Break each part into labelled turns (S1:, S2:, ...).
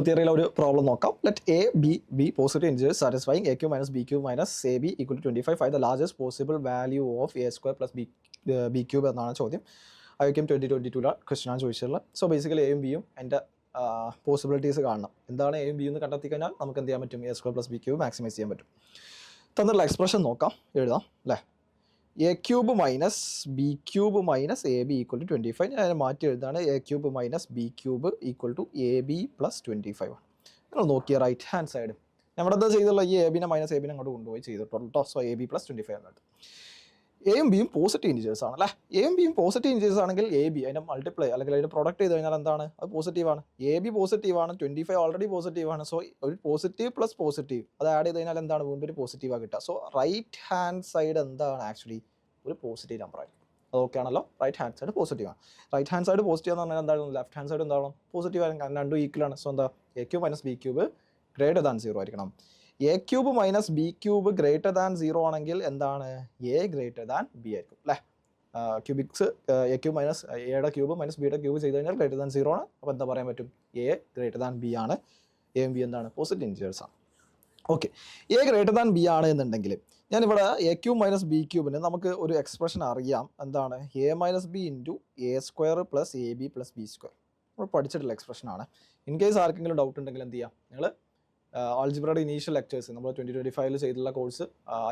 S1: തിയറിയിലെ ഒരു പ്രോബ്ലം നോക്കാം. Let a b be positive integers satisfying a cube minus b cube minus A B equal to 25. Find the largest possible value of a square plus B cube എന്നാണ് ചോദ്യം. IUCAM 2022 ക്വസ്റ്റ്യനാണ് ചോദിച്ചിട്ടുള്ളത്. So basically എയും ബിയും എൻ്റെ possibilities കാണണം. എന്താണ് എയും ബിയും എന്ന് കണ്ടെത്തി കഴിഞ്ഞാൽ നമുക്ക് എന്ത് ചെയ്യാൻ പറ്റും? A square plus B cube maximise ചെയ്യാൻ പറ്റും. തന്നിട്ടുള്ള എക്സ്പ്രഷൻ നോക്കാം, എഴുതാം അല്ലേ. A cube minus B cube minus A B equal to 25. ഞാൻ മാറ്റി എഴുതാണ് A cube minus B cube equal to A B plus 25 ആണ്. നിങ്ങൾ നോക്കിയ റൈറ്റ് ഹാൻഡ് സൈഡ് നമ്മുടെ എന്താ ചെയ്തുള്ള ഈ എ ബിനെ മൈനസ് എ ബിനെ അങ്ങോട്ട് കൊണ്ടുപോയി ചെയ്തിട്ടുള്ളൂ. സോ എ ബി പ്ലസ് 25 എന്നിട്ട് എയും ബിയും പോസിറ്റീവ് ഇൻറ്റീജേഴ്സ് ആണ് അല്ലേ. എയും ബിയും പോസിറ്റീവ് ഇൻറ്റീജേഴ്സ് ആണെങ്കിൽ എ ബി അതിൻ്റെ മൾട്ടിപ്ലൈ അല്ലെങ്കിൽ അതിൻ്റെ പ്രൊഡക്റ്റ് ചെയ്ത് കഴിഞ്ഞാൽ എന്താണ്? അത് പോസിറ്റീവാണ്. എ ബി പോസിറ്റീവാണ്, 25 ഓൾറെഡി പോസിറ്റീവാണ്. സോ ഒരു പോസിറ്റീവ് പ്ലസ് പോസിറ്റീവ് അത് ആഡ് ചെയ്ത് കഴിഞ്ഞാൽ എന്താണ്? വീണ്ടും ഒരു പോസിറ്റീവാണ് കിട്ടുക. സോ റൈറ്റ് ഹാൻഡ് സൈഡ് എന്താണ്? ആക്ച്വലി ഒരു പോസിറ്റീവ് നമ്പർ ആയിരിക്കും. അതൊക്കെ ആണല്ലോ. റൈറ്റ് ഹാൻഡ് സൈഡ് പോസിറ്റീവ് ആണ്. റൈറ്റ് ഹാൻഡ് സൈഡ് പോസിറ്റീവ് എന്ന് പറഞ്ഞാൽ എന്താണ്? ലെഫ്റ്റ് ഹാൻഡ് സൈഡ് എന്താണ്? പോസിറ്റീവ് ആയിരിക്കും. രണ്ടും ഈക്വലാണ്. സോ എന്താ? A cube minus B cube greater than 0 ആയിരിക്കണം. A cube minus B cube greater than 0 ആണെങ്കിൽ എന്താണ്? എ ഗ്രേറ്റർ ദാൻ ബി ആയിരിക്കും അല്ലേ. ക്യൂബിക്സ് എ ക്യൂബ് മൈനസ് എയുടെ ക്യൂബ് മൈനസ് ബിയുടെ ക്യൂബ് ചെയ്ത് കഴിഞ്ഞാൽ ഗ്രേറ്റർ ദാൻ 0 ആണ്. അപ്പോൾ എന്താ പറയാൻ പറ്റും? എ ഗ്രേറ്റർ ദാൻ ബി ആണ്. എയും ബി എന്താണ്? പോസിറ്റീവ് ഇൻറ്റീജേഴ്സ് ആണ്. Okay, A greater than B ആണ് എന്നുണ്ടെങ്കിൽ ഞാനിവിടെ എ ക്യൂബ് മൈനസ് ബി ക്യൂബിന് നമുക്ക് ഒരു എക്സ്പ്രഷൻ അറിയാം. എന്താണ്? A minus B into A square plus A B plus B square. നമ്മൾ പഠിച്ചിട്ടുള്ള എക്സ്പ്രഷനാണ്. ഇൻ കേസ് ആർക്കെങ്കിലും ഡൗട്ട് ഉണ്ടെങ്കിൽ എന്ത് ചെയ്യാം? നിങ്ങൾ ആൾജിബ്രയുടെ ഇനീഷ്യൽ ലെക്ചേഴ്സ് നമ്മൾ 2025 ചെയ്തിട്ടുള്ള കോഴ്സ്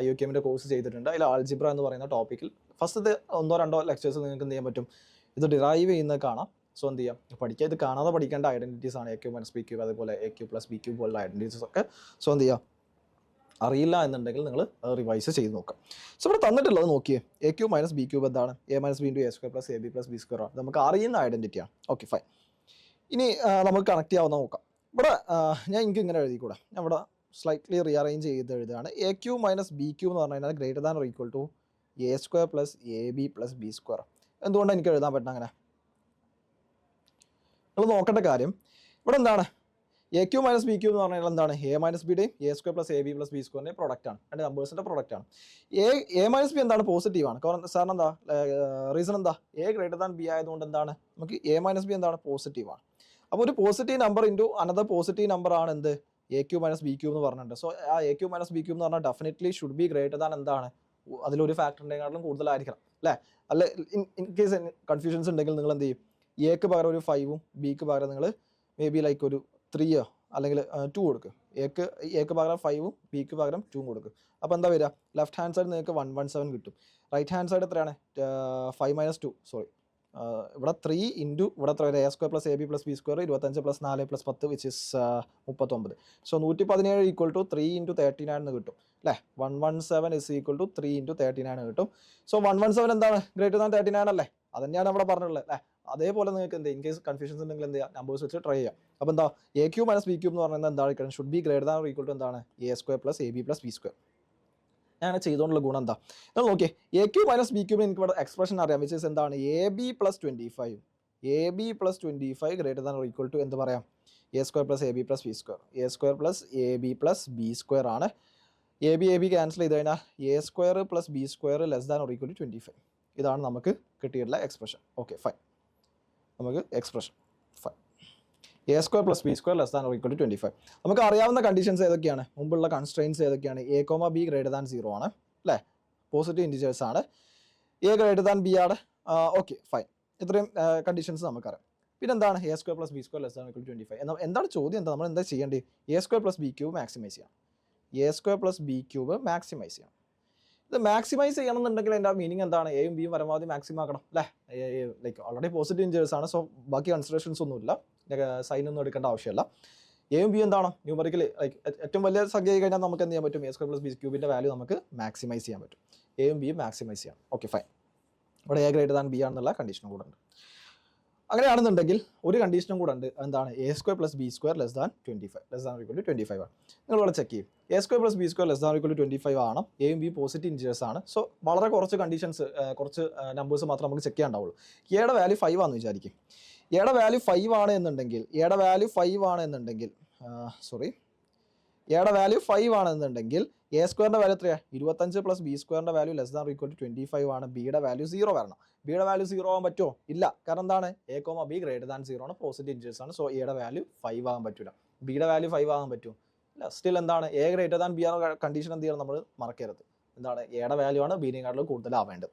S1: IUCAMൻ്റെ കോഴ്സ് ചെയ്തിട്ടുണ്ട്. അതിൽ ആൾജിബ്ര എന്ന് പറയുന്ന ടോപ്പിക്കിൽ ഫസ്റ്റത്തെ 1-2 ലെക്ചേഴ്സ് നിങ്ങൾക്ക് എന്ത് ചെയ്യാൻ പറ്റും? ഇത് ഡിറൈവ് ചെയ്യുന്നത് കാണാം. സോ എന്ത് ചെയ്യാം? പഠിക്കുക. ഇത് കാണാതെ പഠിക്കേണ്ട ഐഡൻറ്റിറ്റീസ് ആണ് A cube minus B cube, അതുപോലെ A cube plus B cube പോലുള്ള ഐഡൻറ്റിറ്റീസ് ഒക്കെ. സോ എന്ത് ചെയ്യുക? അറിയില്ല എന്നുണ്ടെങ്കിൽ നിങ്ങൾ റിവൈസ് ചെയ്ത് നോക്കാം. സോ ഇവിടെ തന്നിട്ടുള്ളത് നോക്കിയേ. A cube minus B cube എന്താണ്? A minus B into A square plus A B plus B square ആണ്. നമുക്ക് അറിയുന്ന ഐഡൻറ്റിറ്റിയാണ്. Okay fine. ഇനി നമുക്ക് കണക്ട് ചെയ്യാവുന്ന നോക്കാം. ഇവിടെ ഞാൻ എനിക്ക് ഇങ്ങനെ എഴുതിക്കൂടാ. ഞാൻ ഇവിടെ സ്ലൈറ്റ്ലി റീഅറേഞ്ച് ചെയ്ത് എഴുതുകയാണ്. A cube minus B cube എന്ന് പറഞ്ഞു കഴിഞ്ഞാൽ greater than or equal to A square plus A B plus B square. എന്തുകൊണ്ടാണ് എനിക്ക് എഴുതാൻ പറ്റുന്നത് അങ്ങനെ? നിങ്ങൾ നോക്കേണ്ട കാര്യം ഇവിടെ എന്താണ്? A cube minus B cube എന്ന് പറഞ്ഞാൽ എന്താണ്? എ മൈനസ് ബിയുടെയും A square plus A B plus B സ്ക്വയറിൻ്റെ പ്രൊഡക്റ്റാണ്. രണ്ട് നമ്പേഴ്സിൻ്റെ പ്രൊഡക്റ്റാണ്. എ മൈനസ് ബി എന്താണ്? പോസിറ്റീവാണ്. കാരണം സാറിന് എന്താ റീസൺ എന്താ? എ ഗ്രേറ്റർ ദാൻ ബി ആയതുകൊണ്ട് എന്താണ്? നമുക്ക് എ മൈനസ് ബി എന്താണ്? പോസിറ്റീവാണ്. അപ്പോൾ ഒരു positive number into another positive number ആണ് എന്ത്? A cube minus B cube എന്ന് പറഞ്ഞിട്ടുണ്ട്. സോ ആ A cube minus B cube എന്ന് പറഞ്ഞാൽ definitely should be greater than എന്താണ്? അതിലൊരു ഫാക്ടറിൻ്റെക്കാളും കൂടുതലായിരിക്കണം അല്ലേ. അല്ല ഇൻ കേസ് കൺഫ്യൂഷൻസ് ഉണ്ടെങ്കിൽ നിങ്ങൾ എന്ത് ചെയ്യും? എക്ക് പകരം ഒരു 5ഉം ബിക്ക് പകരം നിങ്ങൾ മേ ബി ലൈക്ക് ഒരു 3 അല്ലെങ്കിൽ 2 കൊടുക്കുക. എക്ക് പകരം 5ഉം ബിക്ക് പകരം 2ഉം കൊടുക്കുക. അപ്പോൾ എന്താ വരിക? ലെഫ്റ്റ് ഹാൻഡ് സൈഡ് നിങ്ങൾക്ക് 117 കിട്ടും. റൈറ്റ് ഹാൻഡ് സൈഡ് എത്രയാണ്? 5 - 2 സോറി ഇവിടെ 3 ഇൻറ്റു ഇവിടെ എത്ര വരെ? A square plus A B plus B square 25 plus 4 plus 10 which is 39. So 117 equal to 3 into 39 എന്ന് കിട്ടും അല്ലേ. 117 ഇസ് ഈക്വൽ ടു 3 ഇൻറ്റു 39 കിട്ടും. സോ 117 എന്താണ്? ഗ്രേറ്റർ ദാൻ 39 അല്ലേ? അതന്നെയാണ് നമ്മുടെ പറഞ്ഞിട്ടുള്ളത് അല്ലേ. അതേപോലെ നിങ്ങൾക്ക് എന്ത് ഇൻ കേസ് കൺഫ്യൂഷൻസ് ഉണ്ടെങ്കിൽ എന്ത് ചെയ്യുക? നമ്പേഴ്സ് വെച്ച് ട്രൈ ചെയ്യാം. അപ്പോൾ എന്താ? A cube minus B cube എന്ന് പറയുന്നത് എന്താണ്? Should be greater than or equal to എന്താണ്? A square plus A B plus B square. ഞാൻ ചെയ്തുകൊണ്ടുള്ള ഗുണം എന്താ? നിങ്ങൾ നോക്കിയേ. എ ക്യൂബ് മൈനസ് ബി ക്യൂബിന് എനിക്ക് ഇവിടെ എക്സ്പ്രഷൻ അറിയാം. വിച്ച് ഇസ് എന്താണ്? A B plus 25. A B plus 25 greater than or equal to എന്ത് പറയാം? A square plus A B plus B square. A square plus A B plus B square ആണ്. A B cancel ചെയ്ത് കഴിഞ്ഞാൽ A square plus B square less than or equal to 25. ഇതാണ് നമുക്ക് കിട്ടിയിട്ടുള്ള expression. Okay fine. നമുക്ക് expression fine. A square plus B square less than or equal to 25. നമുക്ക് അറിയാവുന്ന conditions ഏതൊക്കെയാണ്? മുമ്പുള്ള കൺസ്ട്രെയിൻസ് ഏതൊക്കെയാണ്? A comma B greater than 0 ആണ് അല്ലേ. പോസിറ്റീവ് ഇൻറ്റീജേഴ്സ് ആണ്. എ ഗ്രേറ്റർ ദാൻ ബി ആണ്. Okay fine. ഇത്രയും കണ്ടീഷൻസ് നമുക്കറിയാം. പിന്നെ എന്താണ്? A square plus B square less than equal to 25. എന്താണ് ചോദ്യം? എന്താ നമ്മൾ എന്താ ചെയ്യേണ്ടത്? A square plus B cube maximise ചെയ്യണം. A square plus B cube maximise ചെയ്യണം. ഇത് മാക്സിമൈസ് ചെയ്യണമെന്നുണ്ടെങ്കിൽ അതിൻ്റെ മീനിങ് എന്താണ്? എയും ബിയും പരമാവധി മാക്സിമം ആക്കണം അല്ലേ. ലൈക്ക് ഓൾറെഡി പോസിറ്റീവ് ഇൻറ്റീജേഴ്സ് ആണ്. സോ ബാക്കി കൺസിഡറേഷൻസ് ഒന്നുമില്ല. സൈനൊന്നും എടുക്കേണ്ട ആവശ്യമില്ല. എയും ബി എന്താണ്? ന്യൂമറിക്കലി ലൈക്ക് ഏറ്റവും വലിയ സംഖ്യ ആയി കഴിഞ്ഞാൽ നമുക്ക് എന്ത് ചെയ്യാൻ പറ്റും? എ സ്ക്വയർ പ്ലസ് ബി ക്യൂബിൻ്റെ വാല്യൂ നമുക്ക് മാക്സിമൈസ് ചെയ്യാൻ പറ്റും. എയും ബിയും മാക്സിമൈസ് ചെയ്യാം. Okay fine. ഇവിടെ എ ഗ്രേറ്റർ ദാൻ ബി ആണെന്നുള്ള കണ്ടീഷനും കൂടെ ഉണ്ട്. അങ്ങനെയാണെന്നുണ്ടെങ്കിൽ ഒരു കണ്ടീഷനും കൂടെ ഉണ്ട്. എന്താണ്? A square plus B square less than 25 less than equal to 25 ആണ്. നിങ്ങളിവിടെ ചെക്ക് ചെയ്യും. A square plus B square less than equal to 25 ആണ്. എയും ബി പോസിറ്റീവ് ഇൻറ്റീജേഴ്സ് ആണ്. സോ വളരെ കുറച്ച് കണ്ടീഷൻസ്, കുറച്ച് നമ്പേഴ്സ് മാത്രം നമുക്ക് ചെക്ക് ചെയ്യാണ്ടാവുള്ളൂ. എയുടെ വാല്യൂ 5 ആണെന്ന് വിചാരിക്കും. എയുടെ വാല്യൂ 5 ആണ് എന്നുണ്ടെങ്കിൽ എയുടെ വാല്യൂ 5 ആണെന്നുണ്ടെങ്കിൽ എ സ്ക്വയറിൻ്റെ വാല്യൂ എത്രയാണ്? 25 പ്ലസ് ബി സ്ക്വയറിൻ്റെ value less than equal to 25 ആണ്. ബിയുടെ വാല്യൂ 0 വരണം. ബിയുടെ വാല്യൂ 0 ആകാൻ പറ്റുമോ? ഇല്ല. കാരണം എന്താണ്? A comma B greater than 0 ആണ്. പോസിറ്റീവ് ഇൻറ്റീജേഴ്സ് ആണ്. സോ എയുടെ വാല്യൂ 5 ആകാൻ പറ്റില്ല. ബിയുടെ വാല്യൂ 5 ആകാൻ പറ്റും ഇല്ല. സ്റ്റിൽ എന്താണ് എ ഗ്രേറ്റർ ദാൻ ബി ആണോ കണ്ടീഷൻ എന്ത് ചെയ്യണം നമ്മൾ മറക്കരുത്. എന്താണ് എയുടെ വാല്യൂ ആണ് ബിനെക്കാട്ടിലും കൂടുതലാവേണ്ടത്.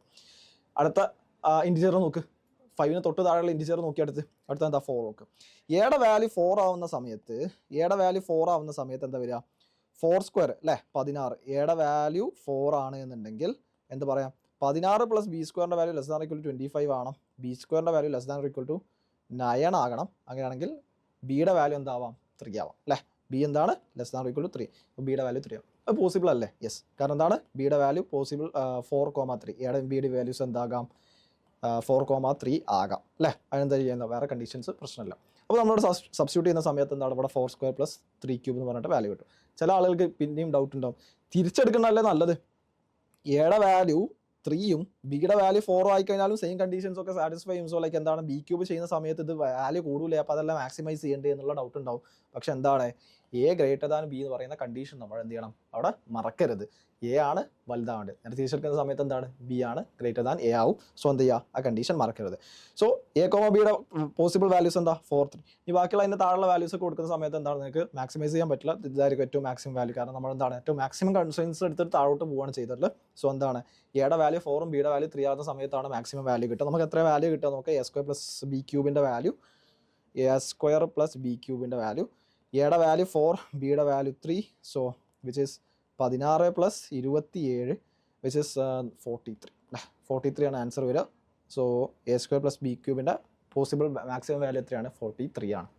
S1: അടുത്ത ഇൻറ്റിജർ നോക്ക്, 5ന് തൊട്ട് താഴെയുള്ള ഇൻറ്റിജർ നോക്കി അടുത്ത എന്താ 4 നോക്ക്. എയുടെ വാല്യൂ 4 ആവുന്ന സമയത്ത് എന്താ വരിക 4 സ്ക്വയർ അല്ലേ 16. എയുടെ വാല്യൂ 4 ആണ് എന്നുണ്ടെങ്കിൽ എന്ത് പറയാം 16 പ്ലസ് ബി സ്ക്വയറിൻ്റെ value less than equal to 25 ആവണം. ബി സ്ക്വയറിൻ്റെ value less than equal to 9 ആകണം. അങ്ങനെയാണെങ്കിൽ ബിയുടെ വാല്യൂ എന്താവാം 3 ആവാം അല്ലേ. ബി എന്താണ് ലെസ് ദാൻ ഈക്വൽ ടു 3. അപ്പോൾ ബിയുടെ വാല്യൂ 3 ആവും. അത് പോസിബിൾ അല്ലേ? യെസ്. കാരണം എന്താണ് ബിയുടെ വാല്യൂ പോസിബിൾ 4,3. എയുടെ ബിയുടെ വാല്യൂസ് എന്താകാം 4,3 ആകാം അല്ലേ. അതിനെന്താ ചെയ്യുന്നത് വേറെ കണ്ടീഷൻസ് പ്രശ്നമില്ല. അപ്പോൾ നമ്മളോട് സബ്സ്റ്റിറ്റ്യൂട്ട് ചെയ്യുന്ന സമയത്ത് എന്താണ് ഇവിടെ 4 സ്ക്വയർ പ്ലസ് 3 ക്യൂബ് എന്ന് പറഞ്ഞിട്ട് വാല്യൂ കിട്ടും. ചില ആളുകൾക്ക് പിന്നെയും ഡൗട്ട് ഉണ്ടാവും, തിരിച്ചെടുക്കണമല്ലേ നല്ലത്. എയുടെ വാല്യൂ 3യും ബിയുടെ വാല്യൂ 4 ആയി കഴിഞ്ഞാലും സെയിം കണ്ടീഷൻസ് ഒക്കെ സാറ്റിസ്ഫൈ ചെയ്യും. സോ ലൈക്ക് എന്താണ് ബി ക്യൂബ് ചെയ്യുന്ന സമയത്ത് ഇത് വാല്യൂ കൂടൂലേ, അപ്പോൾ അതെല്ലാം മാക്സിമൈസ് ചെയ്യേണ്ടത് എന്നുള്ള ഡൗട്ട് ഉണ്ടാവും. പക്ഷെ എന്താണ് എ ഗ്രേറ്റർ ദാൻ ബി എന്ന് പറയുന്ന കണ്ടീഷൻ നമ്മൾ എന്ത് ചെയ്യണം അവിടെ മറക്കരുത്. എ ആണ് വലുതാവേണ്ടത്. നേരെ തിരിച്ചെടുക്കുന്ന സമയത്ത് എന്താണ് ബി ആണ് ഗ്രേറ്റർ ദാൻ എ ആവും. സോ എന്ത് ചെയ്യുക ആ കണ്ടീഷൻ മറക്കരുത്. സോ എ കോമ ബിയുടെ പോസിബിൾ വാല്യൂസ് എന്താ 4, 3. ഈ ബാക്കിയുള്ള അതിൻ്റെ താഴെയുള്ള വാല്യൂസ് കൊടുക്കുന്ന സമയത്ത് എന്താണ് നിങ്ങൾക്ക് മാക്സിമൈസ് ചെയ്യാൻ പറ്റില്ല. ഇതായിരിക്കും ഏറ്റവും മാക്സിമം വാല്യൂ. കാരണം നമ്മൾ എന്താണ് ഏറ്റവും മാക്സിമം കൺസ്ട്രെയിൻസ് എടുത്തിട്ട് താഴോട്ട് പോവുകയാണ് ചെയ്തിട്ടുള്ളത്. സോ എന്താണ് എയുടെ വാല്യൂ 4ഉം ബിയുടെ വാല്യൂ 3 ആവുന്ന സമയത്താണ് മാക്സിമം വാല്യൂ കിട്ടുക. നമുക്ക് എത്ര വാല്യൂ കിട്ടുക നോക്കുക. എ സ്ക്വയർ പ്ലസ് ബി ക്യൂബിൻ്റെ വാല്യൂ എയുടെ വാല്യൂ 4 ബിയുടെ value 3. So which is 16 plus 27 which is 43 അല്ലേ. 43 ആണ് ആൻസർ വരിക. So A square plus B ക്യൂബിൻ്റെ പോസിബിൾ മാക്സിമം വാല്യൂ എത്രയാണ് 43 ആണ്.